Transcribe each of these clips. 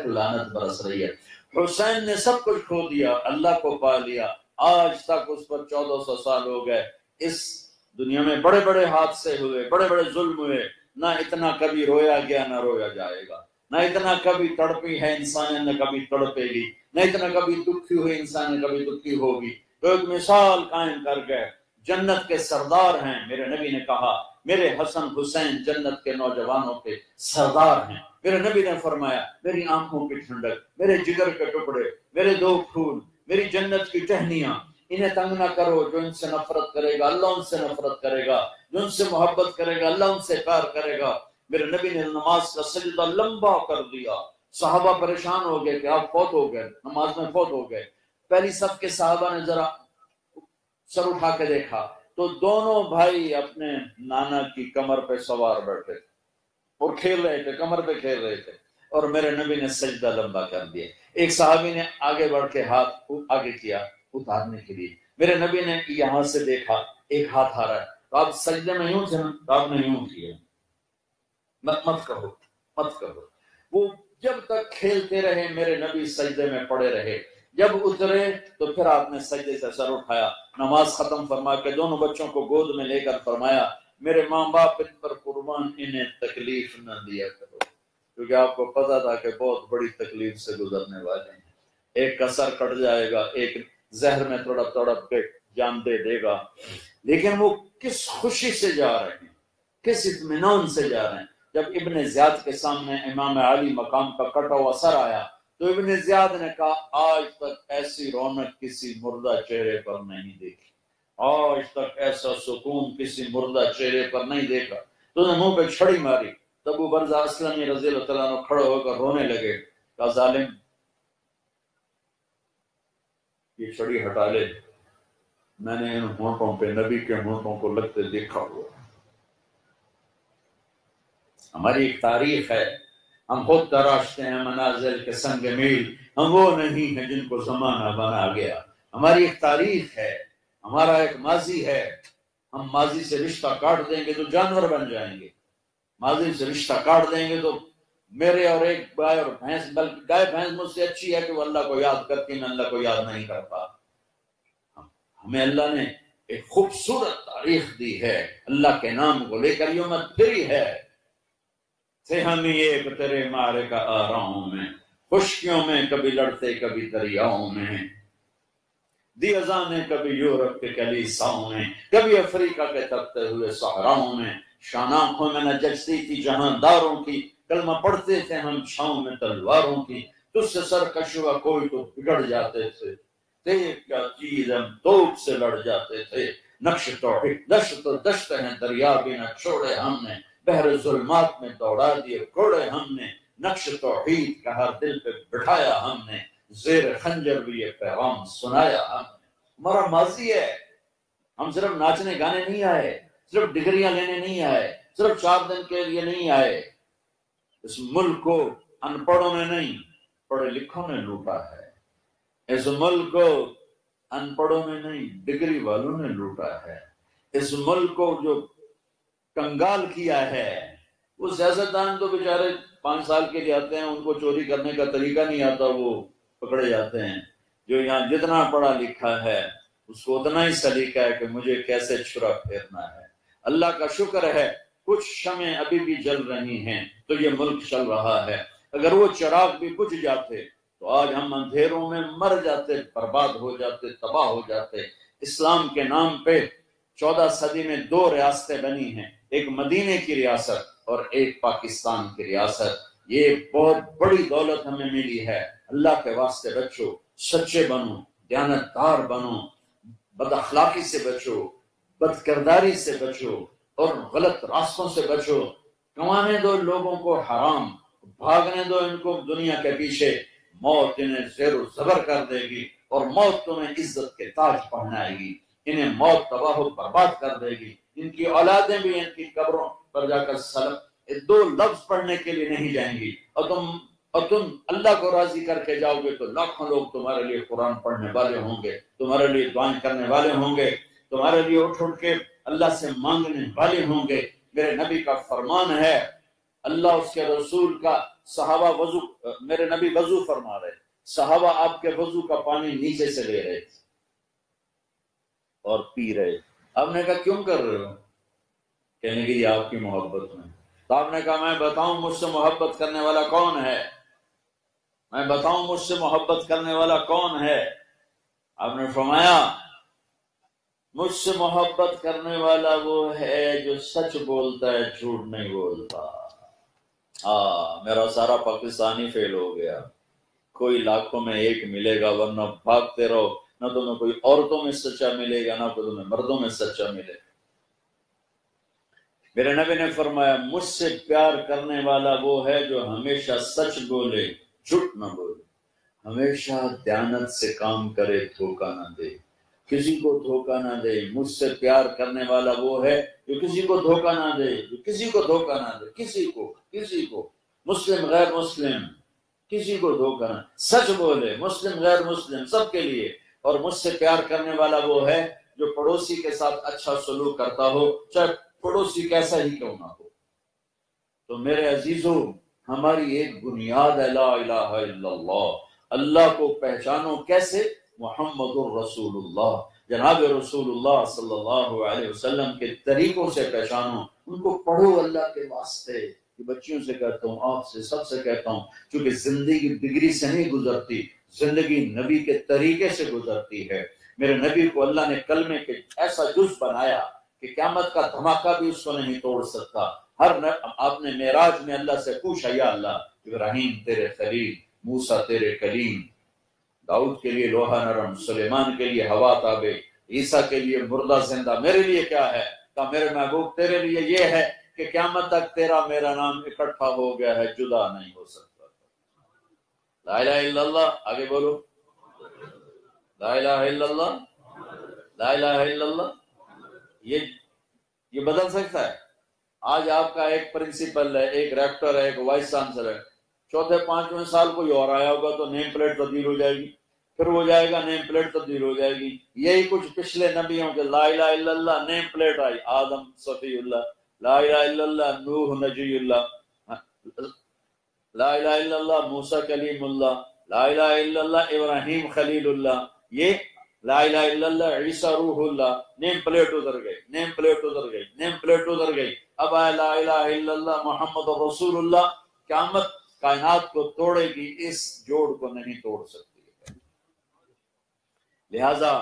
لعنت برس رہی ہے۔ حسین نے سب کچھ کھو دیا، اللہ کو پا لیا، آج تک اس پر 1400 سال ہو گئے۔ اس دنیا میں بڑے بڑے حادثے ہوئے، بڑے بڑے ظلم ہوئے، نہ اتنا کبھی رویا گیا نہ رویا جائے گا، نہ اتنا کبھی تڑپی ہے انسان نہ کبھی تڑپے گی، نہ اتنا کبھی دکھی ہوئی انسان نہ کبھی دکھی ہوگی۔ تو ایک مثال قائم کر گئے، جنت کے سردار ہیں۔ میرے نبی نے کہا میرے حسن حسین جنت کے نوجوانوں کے سردار ہیں۔ میرے نبی نے فرمایا میری آنکھوں کی ٹھنڈک، میرے جگر کے ٹکڑے، میرے دو پھول، میری جنت کی ٹہنیاں، انہیں تنگ نہ کرو۔ جو ان سے نفرت کرے گا اللہ ان سے نفرت کرے گا، جو ان سے محبت کرے گا اللہ ان سے پیار کرے گا۔ میرے نبی نے نماز کا سجدہ لمبا کر دیا، صحابہ پریشان ہو گئے کہ آپ فوت ہو گئے، نماز میں فوت ہو گئے۔ پہلی صف کے صحابہ نے ذرا سر اٹھا کے دیکھا تو دونوں بھائی اپنے نانا کی کمر پہ سوار بیٹھے تھے اور کھیل رہے تھے، کمر پہ کھیل رہے تھے، اور میرے نبی نے سجدہ لمبا کر دیا۔ ایک صحابی نے آگے بڑھ کے ہاتھ آگے کیا اتارنے کے لیے، میرے نبی نے یہاں سے دیکھا ایک ہاتھ آ رہا ہے، تو آپ سجدے میں یوں تھے نا، تو آپ نے یوں کیا، مت کہو۔ وہ جب تک کھیلتے رہے میرے نبی سجدے میں پڑے رہے، جب اترے تو پھر آپ نے سجدے سے سر اٹھایا، نماز ختم فرما کے دونوں بچوں کو گود میں لے کر فرمایا میرے ماں باپ ان پر قربان، انہیں تکلیف نہ دیا کرو، کیونکہ آپ کو پتا تھا کہ بہت بڑی تکلیف سے گزرنے والے ہیں۔ ایک کا سر کٹ جائے گا، ایک زہر میں تڑپ کے جان دے دے گا، لیکن وہ کس خوشی سے جا رہے ہیں، کس اطمینان سے جا رہے ہیں۔ جب ابن زیاد کے سامنے امام علی مقام کا کٹا ہوا سر آیا تو ابن زیاد نے کہا آج تک ایسی رونق کسی مردہ چہرے پر نہیں دیکھی، آج تک ایسا سکون کسی مردہ چہرے پر نہیں دیکھا۔ تو نے منہ پہ چھڑی ماری، تب ابو برزہ اسلمی رضی اللہ تعالیٰ عنہ کھڑے ہو کر رونے لگے، کہا ظالم یہ چھڑی ہٹا لے، میں نے ان ہونٹوں پہ نبی کے ہونٹوں کو لگتے دیکھا ہوا۔ ہماری ایک تاریخ ہے، ہم خود تراشتے ہیں منازل کے سنگ میل، ہم وہ نہیں ہیں جن کو زمانہ بنا گیا۔ ہماری ایک تاریخ ہے، ہمارا ایک ماضی ہے، ہم ماضی سے رشتہ کاٹ دیں گے تو جانور بن جائیں گے، ماضی سے رشتہ کاٹ دیں گے تو میرے اور ایک گائے اور بھینس، بلکہ گائے بھینس مجھ سے اچھی ہے کہ وہ اللہ کو یاد کرتی، میں اللہ کو یاد نہیں کرتا۔ ہمیں اللہ نے ایک خوبصورت تاریخ دی ہے، اللہ کے نام کو لے کر یہ امت پھری ہے۔ تھے ہم ایک تیرے مارے کا آراؤں میں، خشکیوں میں کبھی لڑتے کبھی دریاؤں میں، دی ازانے کبھی یورپ کے کلیساؤں میں، کبھی افریقہ کے تپتے ہوئے صحراؤں میں، شان آنکھوں میں نہ جچتی تھی جہانداروں کی، کلمہ پڑھتے تھے ہم چھاؤں میں تلواروں کی، تجھ سے سرکش ہوا کوئی تو بگڑ جاتے تھے، دیکھ کیا چیز ہم توپ سے لڑ جاتے تھے، نقش توحید دشت و دشت ہیں دریا بھی نہ چھوڑے ہم نے، بحر ظلمات میں دوڑا دیے کوڑے ہم نے، نقش توحید کا ہر دل پہ بٹھایا ہم نے، زیر خنجر بھی یہ پیغام سنایا ہم نے۔ ہمارا ماضی ہے، ہم صرف ناچنے گانے نہیں آئے، صرف ڈگریاں لینے نہیں آئے، صرف 4 دن کے لیے نہیں آئے۔ اس ملک کو ان پڑھوں نے نہیں پڑھے لکھوں نے لوٹا ہے، اس ملک کو ان پڑھوں نے نہیں ڈگری والوں نے لوٹا ہے، اس ملک کو جو کنگال کیا ہے، وہ سیاستدان تو بیچارے 5 سال کے لیے آتے ہیں، ان کو چوری کرنے کا طریقہ نہیں آتا، وہ پکڑے جاتے ہیں۔ جو یہاں جتنا پڑھا لکھا ہے اس کو اتنا ہی سلیقہ ہے کہ مجھے کیسے چھرا پھیرنا ہے۔ اللہ کا شکر ہے کچھ شمعیں ابھی بھی جل رہی ہیں تو یہ ملک چل رہا ہے، اگر وہ چراغ بھی بجھ جاتے تو آج ہم اندھیروں میں مر جاتے، برباد ہو جاتے، تباہ ہو جاتے۔ اسلام کے نام پہ 14 صدی میں 2 ریاستیں بنی ہیں، ایک مدینے کی ریاست اور ایک پاکستان کی ریاست۔ یہ بہت بڑی دولت ہمیں ملی ہے۔ اللہ کے واسطے بچو، سچے بنو، دیانتدار بنو، بد اخلاقی سے بچو، بد کرداری سے بچو اور غلط راستوں سے بچو۔ کمانے دو لوگوں کو حرام، بھاگنے دو ان کو دنیا کے پیچھے، موت انہیں زیر و زبر کر دے گی اور موت تمہیں عزت کے تاج پہنائے گی، انہیں موت تباہ و برباد کر دے گی، ان کی اولادیں بھی ان کی قبروں پر جا کر سلام 2 لفظ پڑھنے کے لیے نہیں جائیں گی، اور تم اللہ کو راضی کر کے جاؤ گے تو لاکھوں لوگ تمہارے لیے قرآن پڑھنے والے ہوں گے، تمہارے لیے دعائیں کرنے والے ہوں گے، تمہارے لیے اٹھ کے اللہ سے مانگنے والے ہوں گے۔ میرے نبی کا فرمان ہے اللہ اس کے رسول کا صحابہ وضو، میرے نبی وضو فرما رہے، صحابہ آپ کے وضو کا پانی نیچے سے لے رہے تھے اور پی رہے۔ آپ نے کہا کیوں کر رہے ہو؟ کہنے کی یہ آپ کی محبت میں۔ تو آپ نے کہا میں بتاؤں مجھ سے محبت کرنے والا کون ہے، میں بتاؤں مجھ سے محبت کرنے والا کون ہے؟ آپ نے فرمایا مجھ سے محبت کرنے والا وہ ہے جو سچ بولتا ہے، جھوٹ نہیں بولتا۔ میرا سارا پاکستانی فیل ہو گیا، کوئی لاکھوں میں ایک ملے گا، ورنہ بھاگتے رہو، نہ تمہیں کوئی عورتوں میں سچا ملے گا، نہ کوئی تمہیں مردوں میں سچا ملے گا۔ میرے نبی نے فرمایا مجھ سے پیار کرنے والا وہ ہے جو ہمیشہ سچ بولے، جھوٹ نہ بولے، ہمیشہ دیانت سے کام کرے، دھوکہ نہ دے، کسی کو دھوکہ نہ دے۔ مجھ سے پیار کرنے والا وہ ہے جو کسی کو دھوکہ نہ دے، جو کسی کو دھوکہ نہ دے، کسی کو مسلم غیر مسلم کسی کو دھوکہ نہ، سچ بولے، مسلم غیر مسلم سب کے لیے۔ اور مجھ سے پیار کرنے والا وہ ہے جو پڑوسی کے ساتھ اچھا سلوک کرتا ہو، چاہے پڑوسی کیسا ہی کیوں نہ ہو۔ تو میرے عزیزو، ہماری ایک بنیاد ہے لا الہ الا اللہ۔ اللہ کو پہچانو کیسے؟ محمد الرسول اللہ، جناب رسول اللہ صلی اللہ علیہ وسلم کے طریقوں سے پہچانو، ان کو پڑھو اللہ کے واسطے۔ بچیوں سے کہتا ہوں، آپ سے، سب سے کہتا ہوں، چونکہ زندگی ڈگری سے نہیں گزرتی، زندگی نبی کے طریقے سے گزرتی ہے۔ میرے نبی کو اللہ نے کلمے کے ایسا جز بنایا کہ قیامت کا دھماکہ بھی اس کو نہیں توڑ سکتا۔ آپ نے معراج میں اللہ سے پوچھا یا اللہ، ابراہیم تیرے خلیل، موسیٰ تیرے کلیم، داؤد کے لیے لوہا نرم، سلیمان کے لیے ہوا تابع، عیسیٰ کے لیے مردہ زندہ، میرے لیے کیا ہے؟ کہ میرے محبوب تیرے لیے یہ ہے کہ قیامت تک تیرا میرا نام اکٹھا ہو گیا ہے، جدا نہیں ہو سکتا۔ لا الہ الا اللہ، آگے بولو، لا الہ الا اللہ، لا الہ الا اللہ۔ یہ بدل سکتا ہے؟ آج آپ کا ایک پرنسپل ہے، ایک ریکٹر ہے، ایک وائس چانسلر ہے، چوتھے پانچویں سال کوئی اور آیا ہوگا تو نیم پلیٹ تبدیل ہو جائے گی، پھر وہ جائے گا نیم پلیٹ تبدیل ہو جائے گی۔ یہی کچھ پچھلے نبیوں کے، لا الہ الا اللہ نیم پلیٹ آئی، آدم صفی اللہ، لا الہ الا اللہ نوح نجی اللہ، لا الہ الا اللہ موسیٰ کلیم اللہ، لا الہ الا اللہ ابراہیم خلیل اللہ، یہ لا الہ الا اللہ عیسیٰ روح اللہ، نیم پلیٹ ادھر گئی، نیم پلیٹ ادھر گئی، نیم پلیٹ ادھر گئی، اب آئے لا الہ الا اللہ محمد رسول اللہ۔ قیامت کائنات کو توڑے گی، اس جوڑ کو نہیں توڑ سکتی ہے۔ لہذا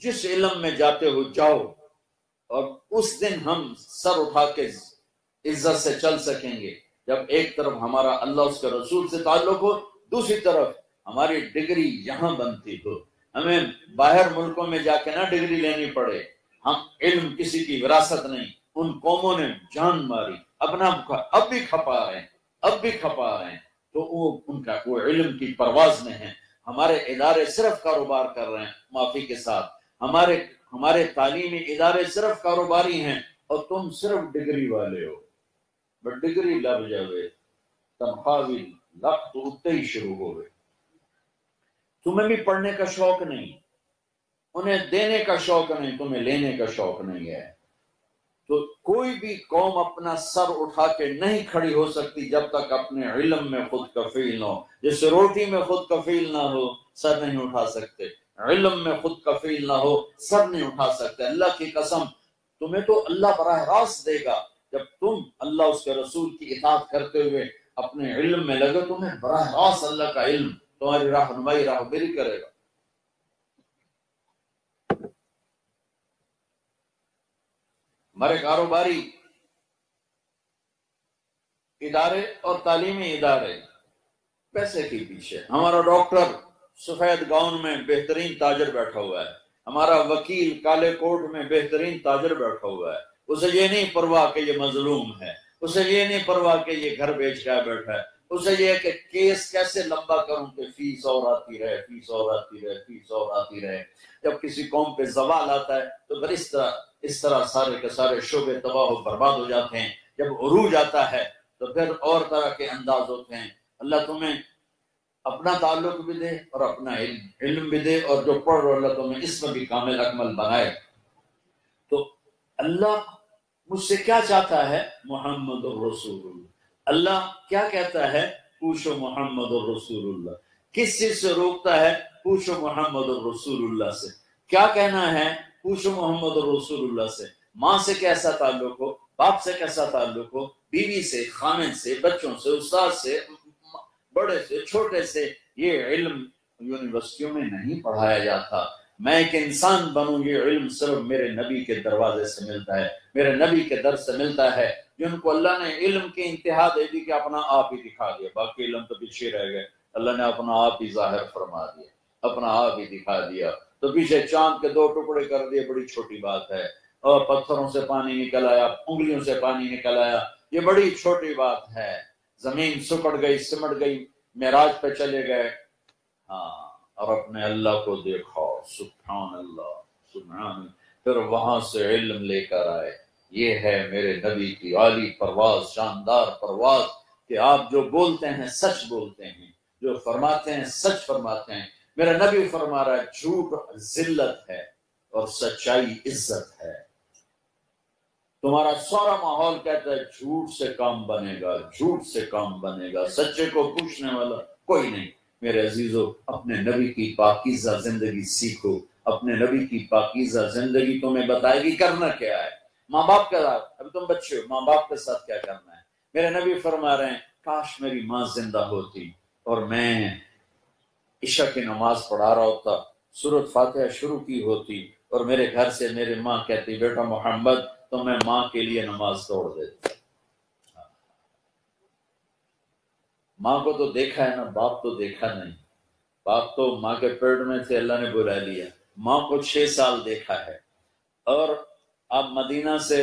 جس علم میں جاتے ہو جاؤ، اور اس دن ہم سر اٹھا کے عزت سے چل سکیں گے جب ایک طرف ہمارا اللہ اس کے رسول سے تعلق ہو، دوسری طرف ہماری ڈگری یہاں بنتی ہو، ہمیں باہر ملکوں میں جا کے نہ ڈگری لینی پڑے۔ ہم علم کسی کی وراثت نہیں، ان قوموں نے جان ماری، اپنا اب بھی کھپا رہے ہیں، تو وہ علم کی پرواز میں ہیں۔ ہمارے ادارے صرف کاروبار کر رہے ہیں، معافی کے ساتھ ہمارے تعلیمی ادارے صرف کاروباری ہیں، اور تم صرف ڈگری والے ہو۔ بٹ ڈگری لگ جاوے، تنخواہ بھی لگ تو اتنے ہی شروع ہو گئے۔ تمہیں بھی پڑھنے کا شوق نہیں، انہیں دینے کا شوق نہیں، تمہیں لینے کا شوق نہیں ہے۔ تو کوئی بھی قوم اپنا سر اٹھا کے نہیں کھڑی ہو سکتی جب تک اپنے علم میں خود کفیل نہ ہو۔ جیسے روٹی میں خود کفیل نہ ہو، سر نہیں اٹھا سکتے، علم میں خود کفیل نہ ہو، سر نہیں اٹھا سکتے۔ اللہ کی قسم، تمہیں تو اللہ براہ راست دے گا جب تم اللہ اس کے رسول کی اطاعت کرتے ہوئے اپنے علم میں لگے، تمہیں براہ راست اللہ کا علم تمہاری رہنمائی راہبری کرے گا۔ ہمارے کاروباری ادارے اور تعلیمی ادارے پیسے کے پیچھے، ہمارا ڈاکٹر سفید گاؤن میں بہترین تاجر بیٹھا ہوا ہے، ہمارا وکیل کالے کوٹ میں بہترین تاجر بیٹھا ہوا ہے، اسے یہ نہیں پرواہ کہ یہ مظلوم ہے، اسے یہ نہیں پرواہ کہ یہ گھر بیچ کے بیٹھا ہے، اسے یہ کہ کیس کیسے لمبا کروں کہ فیس اور آتی رہے، فیس اور آتی رہے، فیس اور آتی رہے۔ جب کسی قوم پہ زوال آتا ہے تو پھر اس طرح سارے کے سارے شعبے تباہ و برباد ہو جاتے ہیں۔ جب عروج آتا ہے تو پھر اور طرح کے انداز ہوتے ہیں۔ اللہ تمہیں اپنا تعلق بھی دے اور اپنا علم بھی دے، اور جو پڑھ رہو اللہ تمہیں اس میں بھی کامل اکمل بنائے۔ تو اللہ مجھ سے کیا چاہتا ہے؟ محمد الرسول اللہ، اللہ کیا کہتا ہے؟ پوچھو محمد الرسول اللہ. کس چیز سے روکتا ہے؟ پوچھو محمد الرسول اللہ سے. کیا کہنا ہے؟ پوچھو محمد الرسول اللہ سے. ماں سے کیسا تعلق ہو، باپ سے کیسا تعلق ہو، بیوی سے، خامن سے، بچوں سے، استاد سے، بڑے سے، چھوٹے سے. یہ علم یونیورسٹیوں میں نہیں پڑھایا جاتا. میں ایک انسان بنوں، یہ علم صرف میرے نبی کے دروازے سے ملتا ہے، میرے نبی کے در سے ملتا ہے. جن کو اللہ نے علم کی انتہا دے دی کہ اپنا آپ ہی دکھا دیا، باقی علم تو پیچھے رہ گئے. اللہ نے اپنا آپ ہی ظاہر فرما دیا، اپنا آپ ہی دکھا دیا. تو پیچھے چاند کے 2 ٹکڑے کر دیے، بڑی چھوٹی بات ہے. اور پتھروں سے پانی نکل آیا، انگلیوں سے پانی نکل آیا، یہ بڑی چھوٹی بات ہے. زمین سکڑ گئی، سمٹ گئی، معراج پہ چلے گئے، ہاں، اور اپنے اللہ کو دیکھو. سبحان اللہ، سبحان اللہ. پھر وہاں سے علم لے کر آئے. یہ ہے میرے نبی کی عالی پرواز، شاندار پرواز، کہ آپ جو بولتے ہیں سچ بولتے ہیں، جو فرماتے ہیں سچ فرماتے ہیں. میرا نبی فرما رہا ہے جھوٹ ذلت ہے اور سچائی عزت ہے. تمہارا سارا ماحول کہتا ہے جھوٹ سے کام بنے گا، جھوٹ سے کام بنے گا، سچے کو پوچھنے والا کوئی نہیں. میرے عزیزو، اپنے نبی کی پاکیزہ زندگی سیکھو. اپنے نبی کی پاکیزہ زندگی تمہیں بتائے گی کرنا کیا ہے. ماں باپ کے ساتھ، ابھی تم بچے ہو، ماں باپ کے ساتھ کیا کرنا ہے. میرے نبی فرما رہے ہیں کاش میری ماں زندہ ہوتی اور میں عشاء کی نماز پڑھا رہا ہوتا، سورۃ فاتحہ شروع کی ہوتی، اور میرے گھر سے میری ماں کہتی بیٹا محمد، تو میں ماں کے لیے نماز توڑ دیتا. ماں کو تو دیکھا ہے نا، باپ تو دیکھا نہیں. باپ تو ماں کے پیٹ میں سے اللہ نے بلا لیا. ماں کو 6 سال دیکھا ہے. اور اب مدینہ سے